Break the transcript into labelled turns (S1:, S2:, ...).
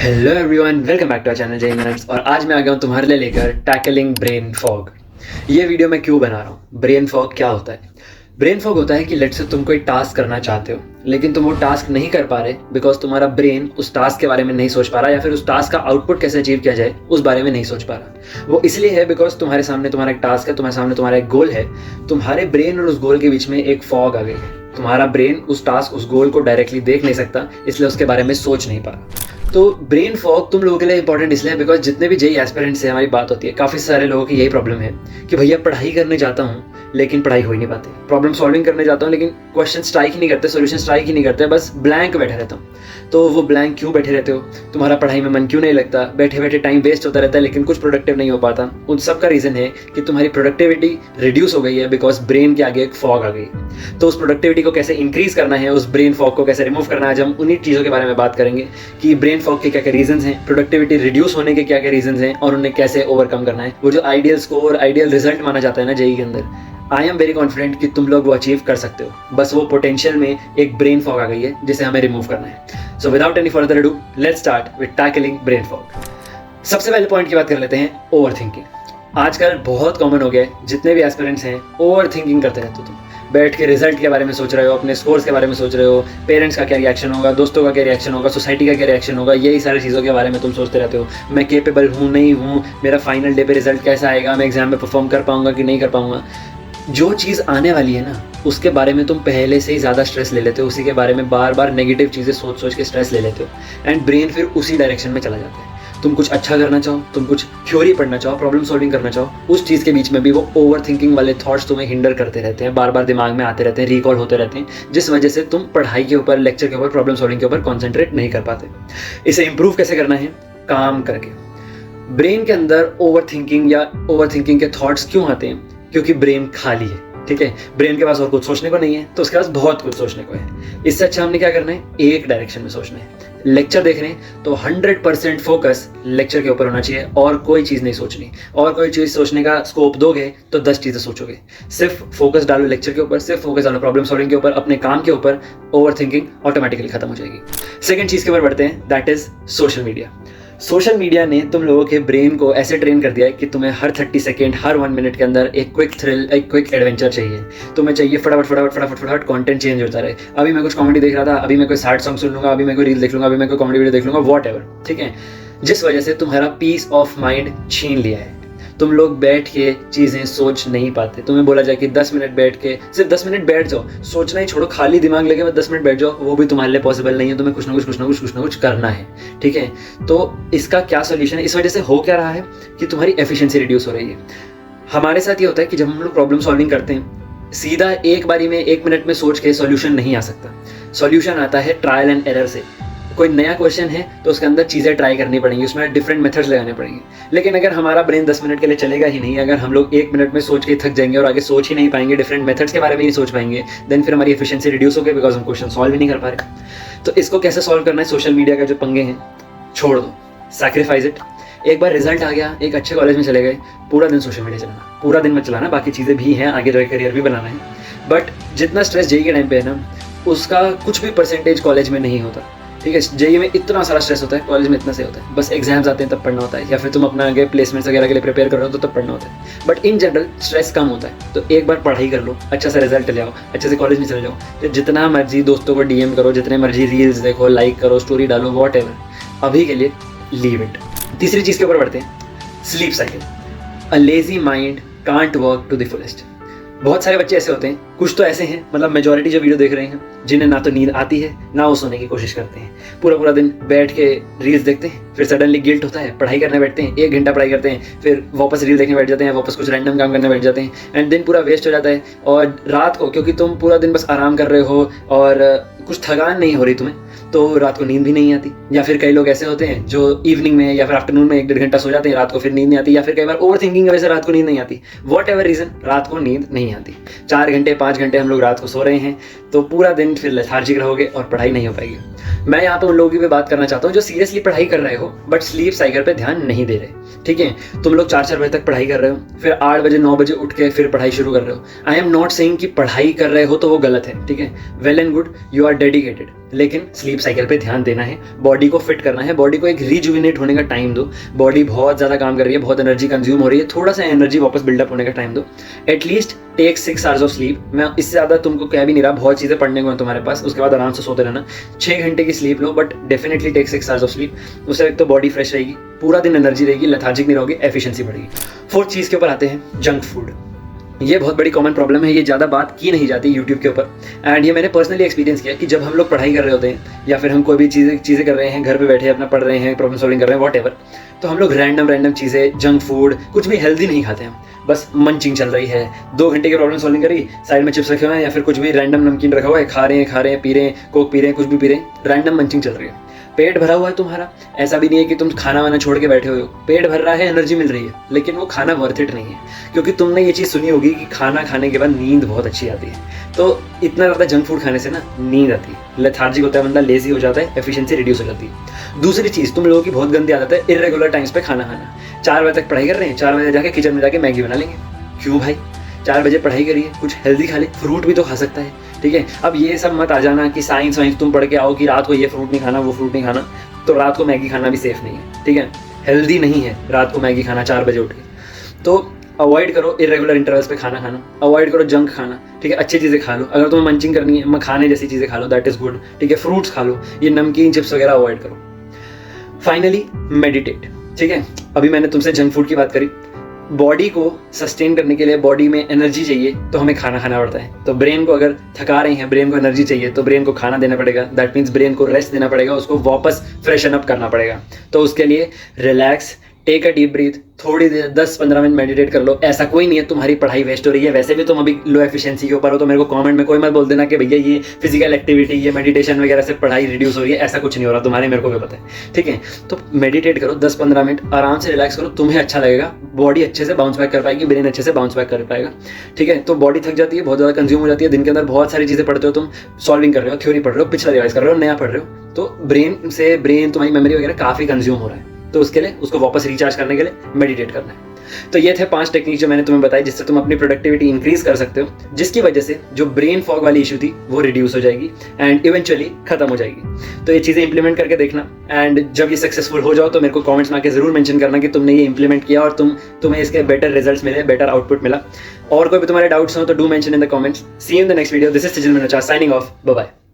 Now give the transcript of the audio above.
S1: Hello everyone, welcome back to our channel Jai minutes. और आज मैं आ गया हूँ तुम्हारे लिए लेकर टैकलिंग ब्रेन फॉग। ये वीडियो मैं क्यों बना रहा हूँ? ब्रेन फॉग क्या होता है? ब्रेन फॉग होता है कि लेट्स से तुम कोई टास्क करना चाहते हो लेकिन तुम वो टास्क नहीं कर पा रहे बिकॉज तुम्हारा ब्रेन उस टास्क के बारे में नहीं सोच पा रहा, या फिर उस टास्क का आउटपुट कैसे अचीव किया जाए उस बारे में नहीं सोच पा रहा। वो इसलिए है बिकॉज तुम्हारे सामने तुम्हारा एक टास्क है, तुम्हारे सामने तुम्हारा एक गोल है, तुम्हारे ब्रेन और उस गोल के बीच में एक फॉग आ गई है। तुम्हारा ब्रेन उस टास्क, उस गोल को डायरेक्टली देख नहीं सकता, इसलिए उसके बारे में सोच नहीं पा रहा। तो ब्रेन फॉग तुम लोगों के लिए इंपॉर्टेंट इसलिए है बिकॉज जितने भी जेई एस्पिरेंट्स से हमारी बात होती है, काफ़ी सारे लोगों की यही प्रॉब्लम है कि भैया पढ़ाई करने जाता हूँ लेकिन पढ़ाई हो ही नहीं पाती, प्रॉब्लम सॉल्विंग करने जाता हूँ लेकिन क्वेश्चन स्ट्राइक ही नहीं करते, सोल्यूशन स्ट्राइक ही नहीं करते, बस ब्लैंक बैठे रहता हूँ। तो वो ब्लैंक क्यों बैठे रहते हो? तुम्हारा पढ़ाई में मन क्यों नहीं लगता? बैठे बैठे टाइम वेस्ट होता रहता है लेकिन कुछ प्रोडक्टिव नहीं हो पाता। उन सब का रीज़न है कि तुम्हारी प्रोडक्टिविटी रिड्यूस हो गई है बिकॉज ब्रेन के आगे एक फॉग आ गई। तो उस प्रोडक्टिविटी को कैसे इंक्रीज करना है, उस ब्रेन फॉग को कैसे रिमूव करना है, आज हम उन्हीं चीज़ों के बारे में बात करेंगे कि ब्रेन फॉग के क्या क्या रीजंस हैं, प्रोडक्टिविटी रिड्यूस होने के क्या क्या रीजंस हैं और उन्हें कैसे ओवरकम करना है। वो जो आइडियल स्कोर, आइडियल रिजल्ट माना जाता है ना जेई के अंदर, आई एम वेरी कॉन्फिडेंट कि तुम लोग वो अचीव कर सकते हो। बस वो पोटेंशियल में एक ब्रेन फॉग आ गई है जिसे हमें रिमूव करना है। So without any further ado, let's start with tackling brain fog. सबसे पहले पॉइंट की बात कर लेते हैं, ओवर थिंकिंग। आजकल बहुत कॉमन हो गया है, जितने भी एस्पिरेंट्स हैं ओवर थिंकिंग करते रहते हो। तुम बैठ के रिजल्ट के बारे में सोच रहे हो, अपने स्कोर्स के बारे में सोच रहे हो, पेरेंट्स का क्या रिएक्शन होगा, दोस्तों का क्या रिएक्शन होगा, सोसाइटी का क्या रिएक्शन होगा, यही सारी चीज़ों के बारे में तुम सोचते रहते हो। मैं केपेबल हूँ नहीं हूँ, मेरा फाइनल डे पे रिजल्ट कैसा आएगा, मैं एग्जाम में परफॉर्म कर पाऊंगा कि नहीं कर पाऊंगा। जो चीज़ आने वाली है ना उसके बारे में तुम पहले से ही ज़्यादा स्ट्रेस ले लेते हो, उसी के बारे में बार बार नेगेटिव चीज़ें सोच सोच के स्ट्रेस ले लेते हो एंड ब्रेन फिर उसी डायरेक्शन में चला जाता है। तुम कुछ अच्छा करना चाहो, तुम कुछ थ्योरी पढ़ना चाहो, प्रॉब्लम सॉल्विंग करना चाहो, उस चीज़ के बीच में भी वो ओवर थिंकिंग वाले थॉट्स तुम्हें हिंडर करते रहते हैं, बार बार दिमाग में आते रहते हैं, रिकॉल होते रहते हैं, जिस वजह से तुम पढ़ाई के ऊपर, लेक्चर के ऊपर, प्रॉब्लम सॉल्विंग के ऊपर कॉन्सेंट्रेट नहीं कर पाते। इसे इंप्रूव कैसे करना है? काम करके। ब्रेन के अंदर ओवर थिंकिंग के थॉट्स क्यों आते हैं? क्योंकि ब्रेन खाली है, ठीक है। ब्रेन के पास और कुछ सोचने को नहीं है तो उसके पास बहुत कुछ सोचने को है। इससे अच्छा हमने क्या करना है? एक डायरेक्शन में सोचना है। लेक्चर देख रहे हैं तो 100% फोकस लेक्चर के ऊपर होना चाहिए और कोई चीज़ नहीं सोचनी। और कोई चीज़ सोचने का स्कोप दोगे तो 10 चीज़ें सोचोगे। सिर्फ फोकस डालो लेक्चर के ऊपर, सिर्फ फोकस डालो प्रॉब्लम सॉल्विंग के ऊपर, अपने काम के ऊपर, ओवर थिंकिंग ऑटोमेटिकली खत्म हो जाएगी। सेकेंड चीज़ के ऊपर बढ़ते हैं, that is social media. Social media ने तुम लोगों के ब्रेन को ऐसे ट्रेन कर दिया है कि तुम्हें हर 30 सेकेंड, हर 1 मिनट के अंदर एक क्विक थ्रिल, एक क्विक एडवेंचर चाहिए। तुम्हें चाहिए फटाफट कंटेंट चेंज होता रहे। अभी मैं कुछ कॉमेडी देख रहा था, अभी मैं कोई सैड सॉन्ग सुन लूंगा, अभी मैं कोई रील देख लूंगा, अभी मैं कोई कॉमेडी वीडियो देख लूंगा, वॉट एवर, ठीक है। जिस वजह से तुम्हारा पीस ऑफ माइंड छीन लिया है। तुम लोग बैठ के चीज़ें सोच नहीं पाते। तुम्हें बोला जाए कि 10 मिनट बैठ के, सिर्फ 10 मिनट बैठ जाओ, सोचना ही छोड़ो, खाली दिमाग लेके बस 10 मिनट बैठ जाओ, वो भी तुम्हारे लिए पॉसिबल नहीं है। तुम्हें कुछ ना कुछ करना है, ठीक है। तो इसका क्या सोल्यूशन है? इस वजह से हो क्या रहा है कि तुम्हारी एफिशिएंसी रिड्यूस हो रही है। हमारे साथ ये होता है कि जब हम लोग प्रॉब्लम सॉल्विंग करते हैं, सीधा एक बारी में 1 मिनट में सोच के सॉल्यूशन नहीं आ सकता। सॉल्यूशन आता है ट्रायल एंड एरर से। कोई नया क्वेश्चन है तो उसके अंदर चीज़ें ट्राई करनी पड़ेंगी, उसमें डिफरेंट मेथड्स लगाने पड़ेंगे। लेकिन अगर हमारा ब्रेन 10 मिनट के लिए चलेगा ही नहीं, अगर हम लोग 1 मिनट में सोच के थक जाएंगे और आगे सोच ही नहीं पाएंगे, डिफरेंट मेथड्स के बारे में नहीं सोच पाएंगे, देन फिर हमारी एफिशिएंसी रिड्यूस हो गई बिकॉज हम क्वेश्चन सॉल्व ही नहीं कर पा रहे। तो इसको कैसे सॉल्व करना है? सोशल मीडिया का जो पंगे हैं छोड़ दो, सैक्रिफाइस इट। एक बार रिजल्ट आ गया, एक अच्छे कॉलेज में चले गए, पूरा दिन सोशल मीडिया चलाना, पूरा दिन मत चलाना, बाकी चीज़ें भी हैं, आगे जाकर करियर भी बनाना है। बट जितना स्ट्रेस जेई के टाइम पे है ना, उसका कुछ भी परसेंटेज कॉलेज में नहीं होता, ठीक है। जेई में इतना सारा स्ट्रेस होता है, कॉलेज में इतना से होता है, बस एग्जाम्स आते हैं तब पढ़ना होता है, या फिर तुम अपना आगे प्लेसमेंट्स वगैरह के लिए प्रिपेयर कर रहे हो तो तब पढ़ना होता है। बट इन जनरल स्ट्रेस कम होता है। तो एक बार पढ़ाई कर लो, अच्छा सा रिजल्ट ले आओ, अच्छे से कॉलेज में चले जाओ, तो जितना मर्जी दोस्तों को डीएम करो, जितने मर्जी रील्स देखो, लाइक करो, स्टोरी डालो, वॉट एवर, अभी के लिए लीव इट। तीसरी चीज़ के ऊपर बढ़ते हैं, sleep cycle. A lazy mind can't work to the fullest. बहुत सारे बच्चे ऐसे होते हैं, कुछ तो ऐसे हैं, मतलब मेजॉरिटी जो वीडियो देख रहे हैं, जिन्हें ना तो नींद आती है ना वो सोने की कोशिश करते हैं। पूरा दिन बैठ के रील्स देखते हैं, फिर सडनली गिल्ट होता है, पढ़ाई करने बैठते हैं, 1 घंटा पढ़ाई करते हैं, फिर वापस रील देखने बैठ जाते हैं, वापस कुछ रैंडम काम करने बैठ जाते हैं एंड दिन पूरा वेस्ट हो जाता है। और रात को, क्योंकि तुम पूरा दिन बस आराम कर रहे हो और कुछ थकान नहीं हो रही तुम्हें, तो रात को नींद भी नहीं आती। या फिर कई लोग ऐसे होते हैं जो इवनिंग में या फिर आफ्टरनून में 1-1.5 घंटा सो जाते हैं, रात को फिर नींद नहीं आती, या फिर कई बार ओवर थिंकिंग की वजह से रात को नींद नहीं आती। वॉट एवर रीज़न, रात को नींद नहीं आती। 4 घंटे 5 घंटे हम लोग रात को सो रहे हैं तो पूरा दिन फिर लेथार्जिक रहोगे और पढ़ाई नहीं हो पाएगी। मैं यहाँ पे उन लोगों की भी बात करना चाहता हूँ जो सीरियसली पढ़ाई कर रहे हो बट स्लीप साइकिल पे ध्यान नहीं दे रहे, ठीक है। तुम लोग 4-4 बजे तक पढ़ाई कर रहे हो, फिर 8 बजे 9 बजे उठ के फिर पढ़ाई शुरू कर रहे हो। आई एम नॉट सेइंग कि पढ़ाई कर रहे हो तो वो गलत है, ठीक है। Well and good, you are dedicated, लेकिन स्लीप साइकिल पे ध्यान देना है, बॉडी को फिट करना है, बॉडी को एक रिजुविनेट होने का टाइम दो। बॉडी बहुत ज़्यादा काम कर रही है, बहुत एनर्जी कंज्यूम हो रही है, थोड़ा सा एनर्जी वापस बिल्डअप होने का टाइम दो। At least take 6 hours of sleep. मैं इससे ज़्यादा तुमको कह भी नहीं रहा, बहुत चीज़ें पढ़ने को है तुम्हारे पास, उसके बाद आराम से सोते रहना। 6 घंटे की स्लीप लो, but definitely take 6 hours of sleep. उससे एक तो बॉडी फ्रेश रहेगी, पूरा दिन एनर्जी रहेगी, लेथार्जिक नहीं रहोगे, एफिशिएंसी बढ़ेगी। फोर्थ चीज़ के ऊपर आते हैं, जंक फूड। ये बहुत बड़ी कॉमन प्रॉब्लम है, ये ज़्यादा बात की नहीं जाती यूट्यूब के ऊपर। एंड ये मैंने पर्सनली एक्सपीरियंस किया कि जब हम लोग पढ़ाई कर रहे होते हैं या फिर हम कोई भी चीज़ें कर रहे हैं, घर पे बैठे अपना पढ़ रहे हैं, प्रॉब्लम सॉल्विंग कर रहे हैं, वॉट, तो हम लोग रैंडम चीज़ें, जंक फूड, कुछ भी हेल्दी नहीं खाते हैं। बस मंचिंग चल रही है, 2 घंटे की प्रॉब्लम सॉल्विंग करी, साइड में चिप्स रखे हुए हैं या फिर कुछ भी रैंडम नमकीन रखा हुआ है, खा रहे हैं, पी रहे हैं, कोक पी रहे हैं, कुछ भी पी रहे हैं, रैंडम मंचिंग चल रही है। पेट भरा हुआ है तुम्हारा, ऐसा भी नहीं है कि तुम खाना वाना छोड़ के बैठे हुए हो, पेट भर रहा है, एनर्जी मिल रही है, लेकिन वो खाना वर्थ इट नहीं है। क्योंकि तुमने ये चीज़ सुनी होगी कि खाना खाने के बाद नींद बहुत अच्छी आती है। तो इतना ज़्यादा जंक फूड खाने से ना नींद आती है, लेथार्जिक होता है बंदा, लेजी हो जाता है, एफिशिएंसी रिड्यूस हो जाती है। दूसरी चीज़, तुम लोगों की बहुत गंदी आदत है इर्रेगुलर टाइम्स पे खाना खाना। 4 बजे तक पढ़ाई कर रहे हैं, 4 बजे जाके किचन में जाके मैगी बना लेंगे। क्यों भाई, 4 बजे पढ़ाई करिए, कुछ हेल्दी खा ले, फ्रूट भी तो खा सकता है, ठीक है। अब ये सब मत आ जाना कि साइंस वाइंस तुम पढ़ के आओ कि रात को ये फ्रूट नहीं खाना, वो फ्रूट नहीं खाना, तो रात को मैगी खाना भी सेफ नहीं है, ठीक है। हेल्दी नहीं है रात को मैगी खाना 4 बजे उठ के। तो अवॉइड करो इरेगुलर इंटरवल्स पे खाना खाना, अवॉइड करो जंक खाना, ठीक है। अच्छी चीज़ें खा लो, अगर तुम्हें मंचिंग करनी है, मखाने जैसी चीज़ें खा लो, दैट इज़ गुड, ठीक है। फ्रूट्स खा लो, ये नमकीन चिप्स वगैरह अवॉइड करो। फाइनली मेडिटेट, ठीक है। अभी मैंने तुमसे जंक फूड की बात करी, बॉडी को सस्टेन करने के लिए, बॉडी में एनर्जी चाहिए तो हमें खाना खाना पड़ता है। तो ब्रेन को अगर थका रहे हैं, ब्रेन को एनर्जी चाहिए, तो ब्रेन को खाना देना पड़ेगा। दैट मीन्स ब्रेन को रेस्ट देना पड़ेगा, उसको वापस फ्रेशन अप करना पड़ेगा। तो उसके लिए relax, take a deep breath, थोड़ी देर 10-15 मिनट मेडिटेट कर लो। ऐसा कोई नहीं है तुम्हारी पढ़ाई वेस्ट हो रही है, वैसे भी तुम अभी लो एफिशिएंसी के ऊपर हो, तो मेरे को कमेंट में कोई मत बोल देना कि भैया ये फिजिकल एक्टिविटी, ये मेडिटेशन वगैरह से पढ़ाई रिड्यूस हो रही है। ऐसा कुछ नहीं हो रहा तुम्हारे, मेरे को भी पता है, ठीक है। तो मेडिटेट करो 10-15 मिनट, आराम से रिलैक्स करो, तुम्हें अच्छा लगेगा, बॉडी अच्छे से बाउंस बैक कर पाएगी, ब्रेन अच्छे से बाउंस बैक कर पाएगा, ठीक है। तो बॉडी थक जाती है, बहुत ज़्यादा कंज्यूम हो जाती है, दिन के अंदर बहुत सारी चीज़ें पढ़ते हो, तुम सॉल्विंग कर रहे हो, थ्योरी पढ़ रहे हो, पिछला रिवाइज कर रहे हो, नया पढ़ रहे हो, तो ब्रेन तुम्हारी मेमोरी वगैरह काफ़ी कंज्यूम हो रहा है। तो उसके लिए उसको वापस रिचार्ज करने के लिए मेडिटेट करना है। तो ये थे 5 टेक्निक जो मैंने तुम्हें बताई, जिससे तुम अपनी प्रोडक्टिविटी इंक्रीज कर सकते हो, जिसकी वजह से जो ब्रेन फॉग वाली इशू थी वो रिड्यूस हो जाएगी एंड इवेंचुअली खत्म हो जाएगी। तो ये चीज़ें इंप्लीमेंट करके देखना, एंड जब ये सक्सेसफुल हो जाओ तो मेरे को कमेंट्स में आके जरूर मेंशन करना कि तुमने ये इंप्लीमेंट किया और तुम्हें इसके बेटर रिजल्ट्स मिले, बेटर आउटपुट मिला। और कोई भी तुम्हारे डाउट्स हो तो do mention in the comments. See you in the next video. This is Sijil Manocha signing off, bye bye.